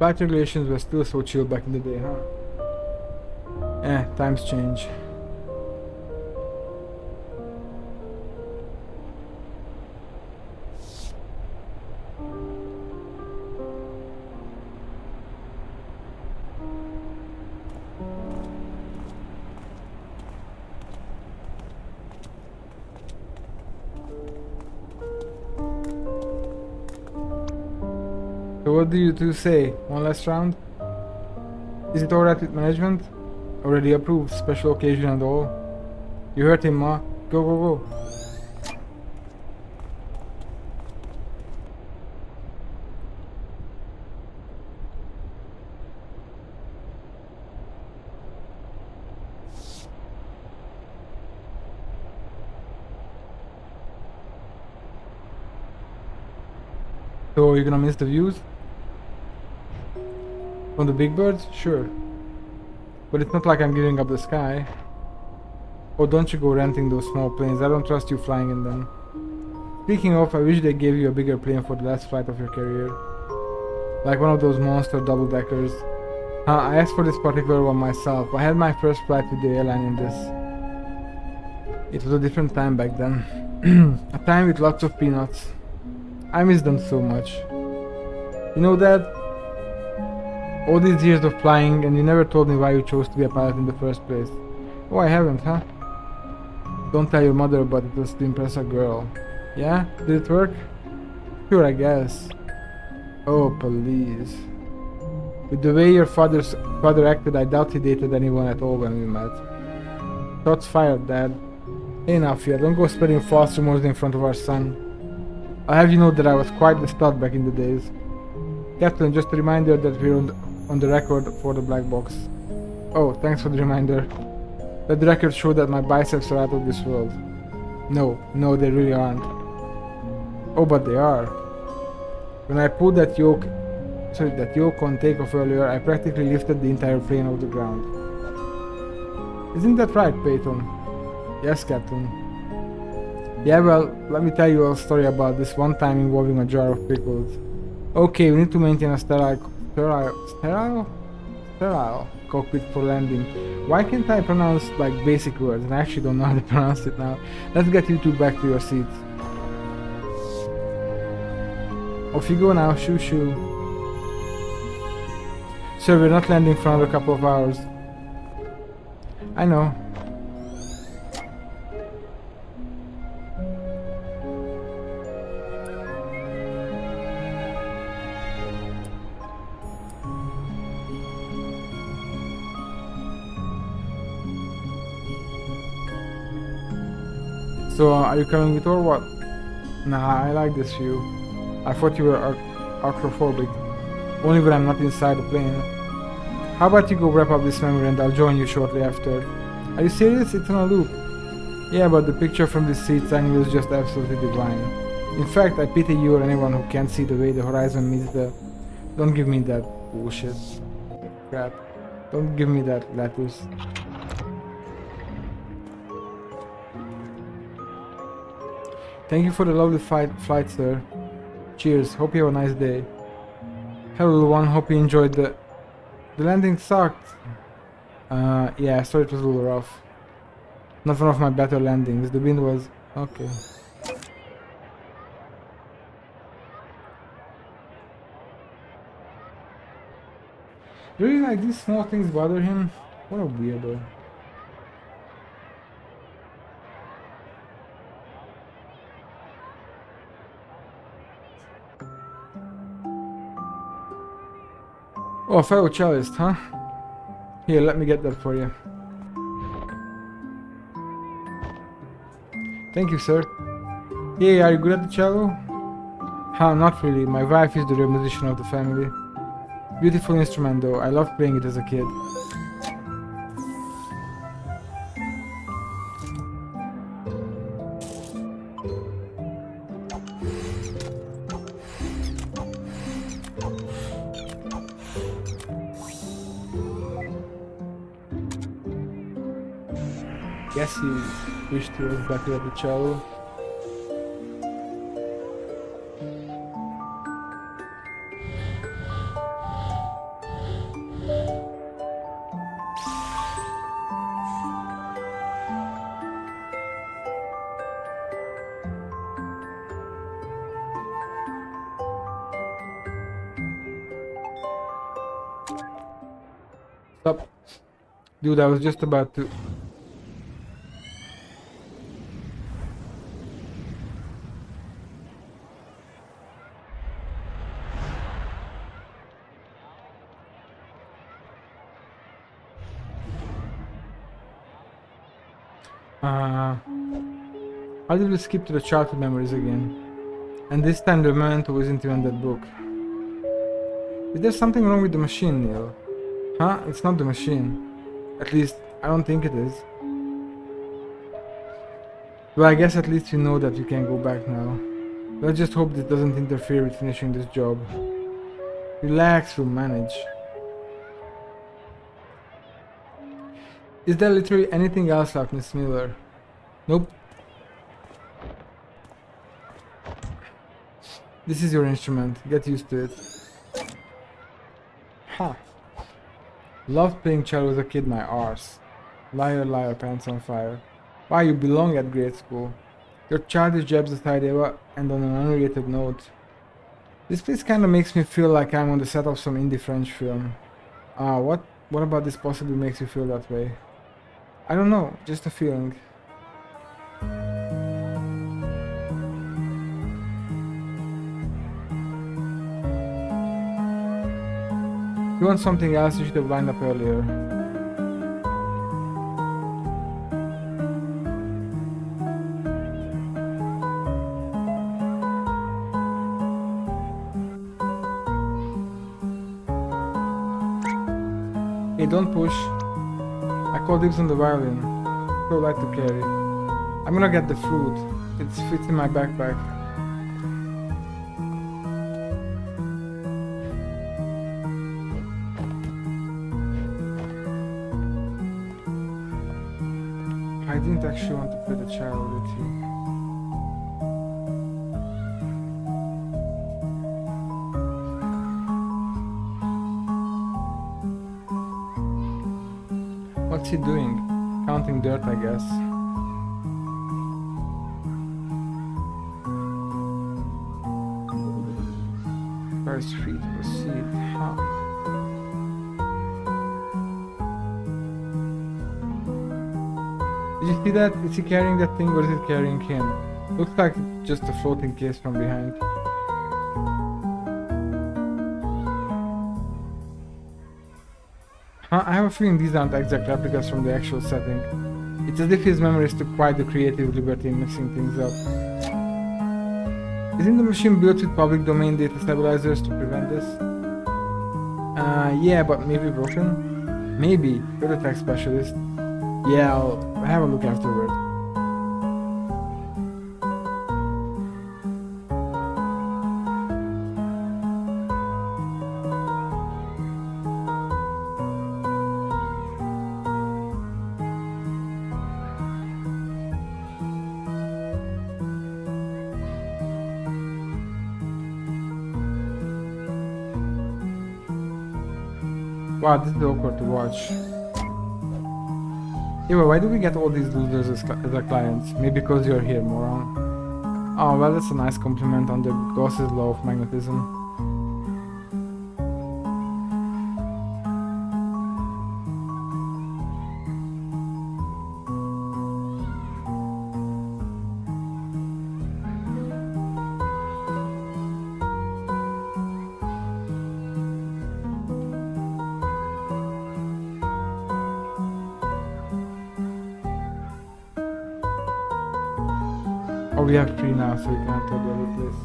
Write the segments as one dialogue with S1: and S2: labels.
S1: Flight regulations were still so chill back in the day, huh? Times change. So what do you two say? One last round? Is it alright with management? Already approved, special occasion and all. You heard him, Ma. Go, go, go. So are you gonna miss the views? From the big birds? Sure. But it's not like I'm giving up the sky. Oh, don't you go renting those small planes. I don't trust you flying in them. Speaking of, I wish they gave you a bigger plane for the last flight of your career. Like one of those monster double-deckers. I asked for this particular one myself. I had my first flight with the airline in this. It was a different time back then. A time with lots of peanuts. I miss them so much. You know, Dad? All these years of flying, and you never told me why you chose to be a pilot in the first place. Oh, I haven't, huh? Don't tell your mother, but it was to impress a girl. Yeah? Did it work? Sure, I guess. Oh, please. With the way your father acted, I doubt he dated anyone at all when we met. Shots fired, Dad. Hey now, Fia, don't go spreading false rumors in front of our son. I'll have you know that I was quite the stud back in the days. Captain, just a reminder that we're on the record for the black box. Oh, thanks for the reminder. Let the record show that my biceps are out of this world. No, they really aren't. Oh, but they are. When I pulled that yoke on takeoff earlier, I practically lifted the entire plane off the ground. Isn't that right, Peyton? Yes, Captain. Yeah, well, let me tell you a story about this one time involving a jar of pickles. Okay, we need to maintain a sterile cockpit for landing. Why can't I pronounce like basic words? And I actually don't know how to pronounce it now. Let's get you two back to your seats. Off you go now, shoo shoo. Sir, we're not landing for another couple of hours. I know. So, are you coming with or what? Nah, I like this view. I thought you were acrophobic. Only when I'm not inside the plane. How about you go wrap up this memory and I'll join you shortly after. Are you serious? It's on a loop. Yeah, but the picture from this seat's angle is just absolutely divine. In fact, I pity you or anyone who can't see the way the horizon meets the... Don't give me that bullshit. Crap. Don't give me that lettuce. Thank you for the lovely flight, sir. Cheers. Hope you have a nice day. Hello, little one. Hope you enjoyed the... The landing sucked. Yeah, I thought it was a little rough. Not one of my better landings. The wind was... Okay. Really, like, these small things bother him? What a weirdo. Oh, a fellow cellist, huh? Here, let me get that for you. Thank you, sir. Hey, are you good at the cello? Huh, not really. My wife is the real musician of the family. Beautiful instrument though. I loved playing it as a kid. Guess he wished he was better at the cello. Stop. Dude, I was just about to... How did we skip to the childhood memories again? And this time the memento isn't even that book. Is there something wrong with the machine, Neil? Huh? It's not the machine. At least, I don't think it is. Well, I guess at least we know that we can go back now. Let's just hope this doesn't interfere with finishing this job. Relax, we'll manage. Is there literally anything else left, Miss Miller? Nope. This is your instrument. Get used to it. Ha! Loved playing cello as a kid, my arse. Liar, liar, pants on fire. Why, you belong at grade school. Your childish jabs aside, Eva, and on an unrelated note. This place kinda makes me feel like I'm on the set of some indie French film. What about this possibly makes you feel that way? I don't know, just a feeling. If you want something else, you should have lined up earlier. Hey, don't push. I called dibs on the violin. So light to carry. I'm gonna get the flute. It fits in my backpack. I didn't actually want to play the cello, did he? What's he doing? Counting dirt, I guess. First free to proceed. Huh. Did you see that? Is he carrying that thing or is it carrying him? Looks like just a floating case from behind. I have a feeling these aren't exact replicas from the actual setting. It's as if his memories took quite the creative liberty in mixing things up. Isn't the machine built with public domain data stabilizers to prevent this? Yeah, but maybe broken? Maybe. You're the tech specialist. Yeah, I'll have a look afterward. Wow, this is awkward to watch. Anyway, why do we get all these losers as our clients? Maybe because you're here, moron. Oh, well, that's a nice compliment on the Gauss's law of magnetism. Oh, we have 3 now, so we can enter the other place.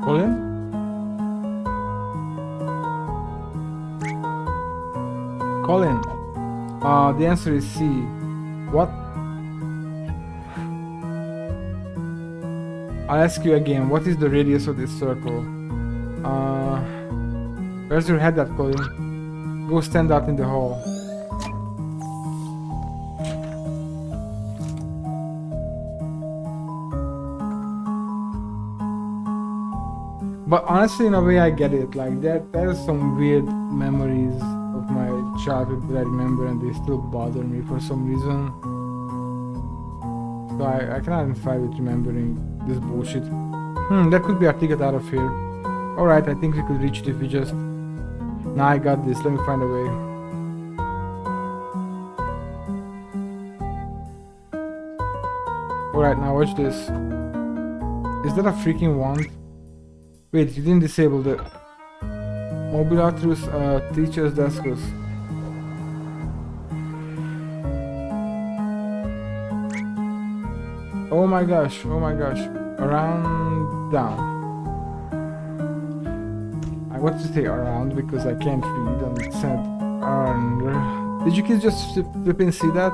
S1: Colin? Colin. The answer is C. What? I'll ask you again, what is the radius of this circle? Where's your head at, Colin? Go stand out in the hall. But honestly, in a way, I get it. Like there's some weird memories of my childhood that I remember, and they still bother me for some reason. So I can identify with remembering this bullshit. That could be our ticket out of here. Alright, I think we could reach it if we just... Nah, I got this. Let me find a way. Alright, now watch this. Is that a freaking wand? Wait, you didn't disable the... Mobilatrus teacher's deskus. Oh my gosh, oh my gosh. Around, down. I want to say around because I can't read and it said around. Did you kids just flip and see that?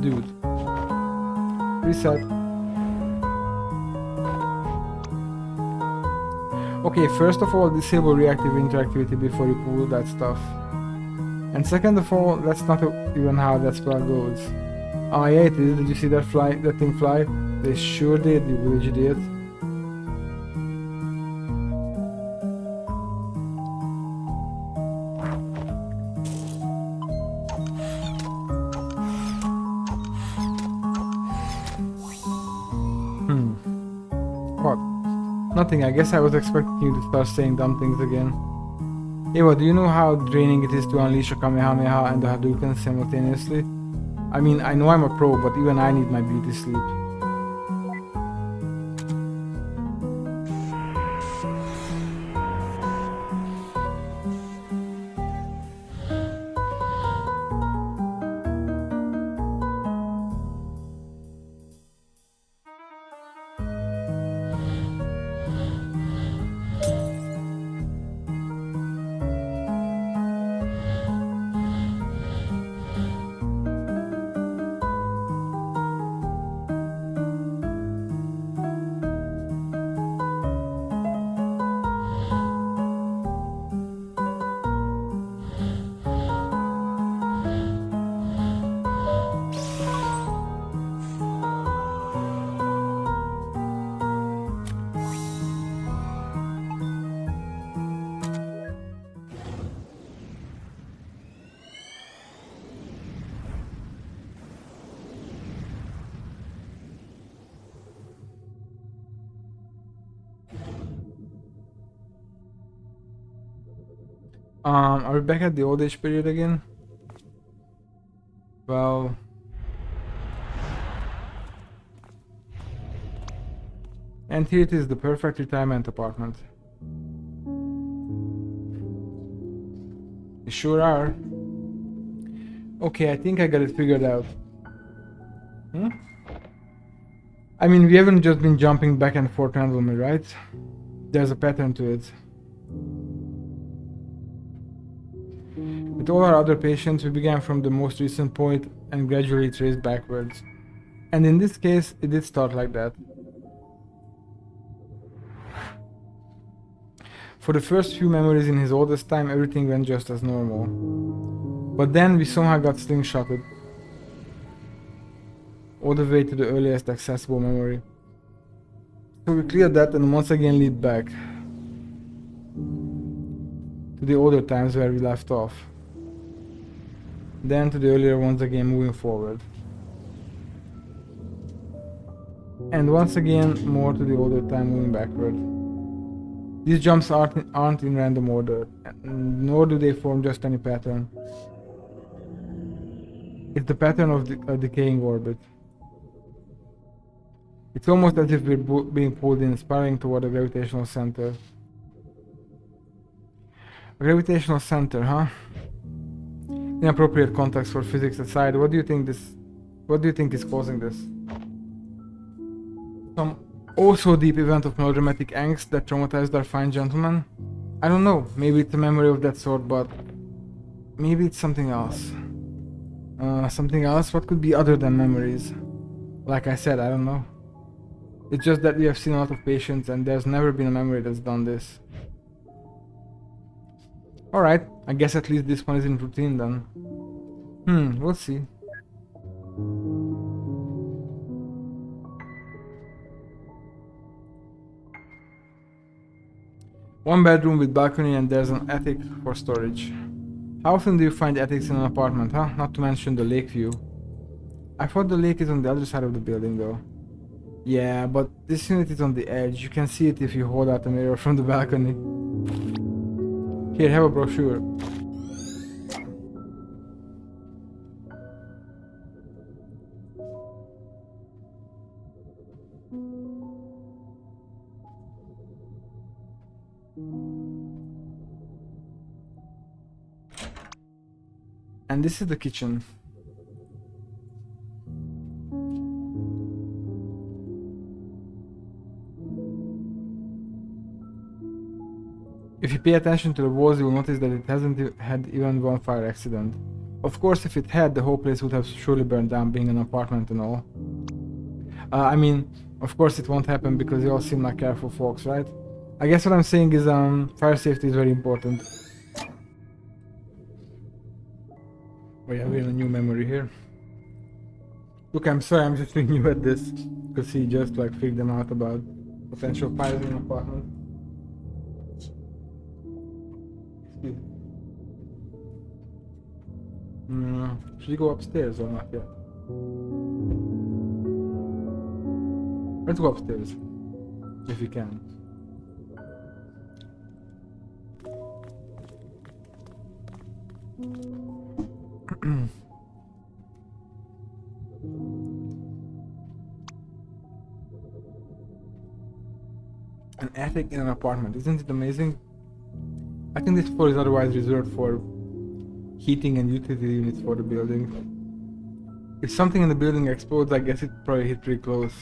S1: Dude. Reset. Okay, first of all, disable reactive interactivity before you pull that stuff. And second of all, that's not even how that spell goes. Oh yeah, it is. Did you see that thing fly? They sure did, you village idiot. What? Nothing, I guess I was expecting you to start saying dumb things again. Eva, do you know how draining it is to unleash a Kamehameha and a Hadouken simultaneously? I mean, I know I'm a pro, but even I need my beauty sleep. Are we back at the old age period again? Well... And here it is, the perfect retirement apartment. You sure are. Okay, I think I got it figured out. I mean, we haven't just been jumping back and forth randomly, right? There's a pattern to it. With all our other patients, we began from the most recent point and gradually traced backwards. And in this case, it did start like that. For the first few memories in his oldest time, everything went just as normal. But then we somehow got slingshotted. All the way to the earliest accessible memory. So we cleared that and once again lead back. To the older times where we left off. Then to the earlier ones again moving forward. And once again more to the older time moving backward. These jumps aren't in random order, nor do they form just any pattern. It's the pattern of a decaying orbit. It's almost as if we're being pulled in, spiraling toward a gravitational center. A gravitational center, huh? Inappropriate context for physics aside, what do you think is causing this? Some also deep event of melodramatic angst that traumatized our fine gentleman? I don't know, maybe it's a memory of that sort, but maybe it's something else. Something else? What could be other than memories? Like I said, I don't know. It's just that we have seen a lot of patients and there's never been a memory that's done this. Alright, I guess at least this one isn't routine then. We'll see. One bedroom with balcony and there's an attic for storage. How often do you find attics in an apartment, huh? Not to mention the lake view. I thought the lake is on the other side of the building though. Yeah, but this unit is on the edge. You can see it if you hold out a mirror from the balcony. Here, have a brochure. And this is the kitchen. If you pay attention to the walls, you will notice that it hasn't had even one fire accident. Of course, if it had, the whole place would have surely burned down, being an apartment and all. I mean, of course it won't happen because you all seem like careful folks, right? I guess what I'm saying is, fire safety is very important. Oh yeah, we're in a new memory here. Look, I'm sorry, I'm just being new at this. Because he just like freaked them out about potential fires in an apartment. Should we go upstairs or not yet? Let's go upstairs. If we can. An attic in an apartment, isn't it amazing? I think this floor is otherwise reserved for heating and utility units for the building. If something in the building explodes, I guess it probably hit pretty close.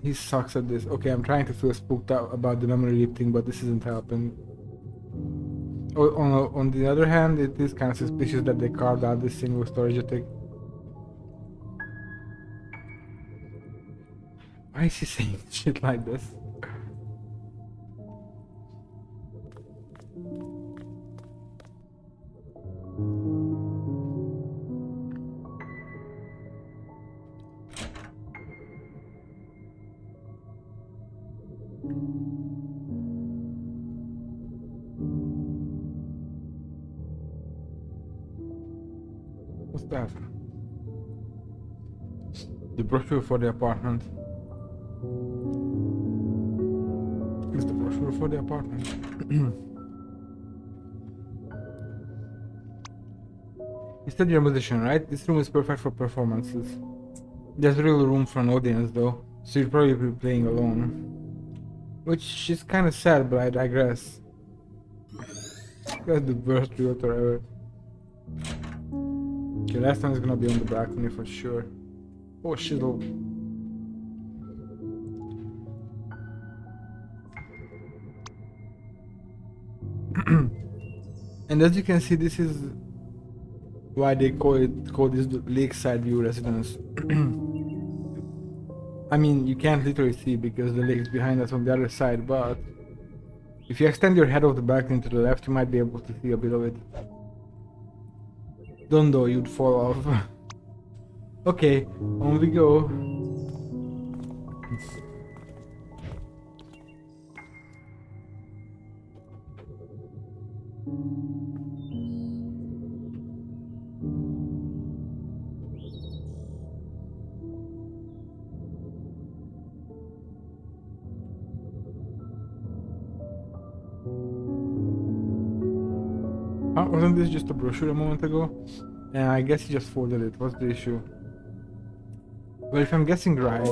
S1: He sucks at this. Okay, I'm trying to feel spooked out about the memory leap thing, but this isn't helping. Oh, on the other hand, it is kind of suspicious that they carved out this single storage attic. Why is he saying shit like this? What's that? The brochure for the apartment. It's the brochure for the apartment. You said you're a musician, right? This room is perfect for performances. There's really room for an audience though, so you'll probably be playing alone. Which is kinda sad, but I digress. That's the worst realtor ever. Okay, last time is gonna be on the balcony for sure. Oh, shizzle. And as you can see, this is why they call this the lakeside view residence. I mean, you can't literally see because the lake is behind us on the other side, but if you extend your head off the balcony to the left, you might be able to see a bit of it. Don't though, you'd fall off. Okay, on we go. Wasn't this just a brochure a moment ago? Yeah, I guess he just folded it. What's the issue? Well, if I'm guessing right...